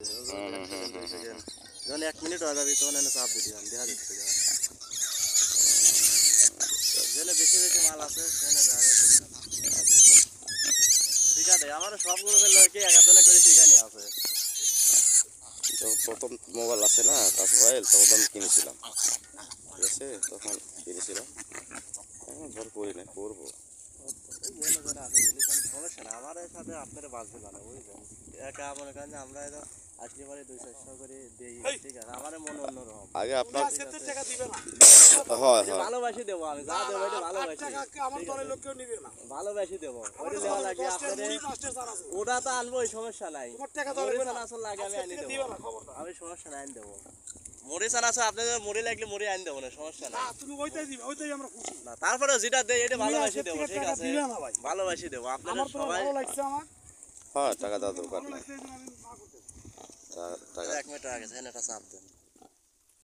যখন 1 মিনিট হয়ে যাবে তখন এনে চাপ দিয়ে দিলাম দেখা যাচ্ছে যেখানে বেশি বেশি মাল আছে সেখানে জায়গা ঠিক আছে আমার সবগুলো লোকে একজনে করে টিকা নিয়ে আছে প্রথম মোবাইল আছে না টাচ মোবাইল তখন আমি কিনেছিলাম ঠিক আছে তখন কিনেছিলাম এখন ধর করি না করবো সমস্যা না আমার সাথে আপনারা বাঁচবে না বুঝলেন একা মনে করেন যে আমরা আসলে পরে 200 করে দিই ঠিক আছে আমার মনে অন্যরকম আগে আপনার টাকা দিবে না হয় ভালোবাসি দেবো আমি যা দেবো এটা ভালোবাসি আমার দলের লোক কেউ নিবে না ভালোবাসি দেবো ওটা দেওয়া লাগে আপনাদের ওটা তো আনবো সমস্যা নাই আসল লাগে আমি আনি দেবো আমি সমস্যা নাই আনি দেবো মুড়ি চান আছে আপনাদের মুড়ি লাগলে মুড়ি আনি দেবো না সমস্যা নাই তুমি ওইটাই দিবে ওইটাই আমরা খুশি না তারপরে যেটা দেয় এটা ভালোবাসি দেবো ঠিক আছে ভালোবাসি দেবো আপনাদের সবাই ভালো লাগছে আমার হ্যাঁ টাকা দেওয়ার দরকার নাই আমি না করতে টাকা 1 মিনিট আগে এটা চাপ দেন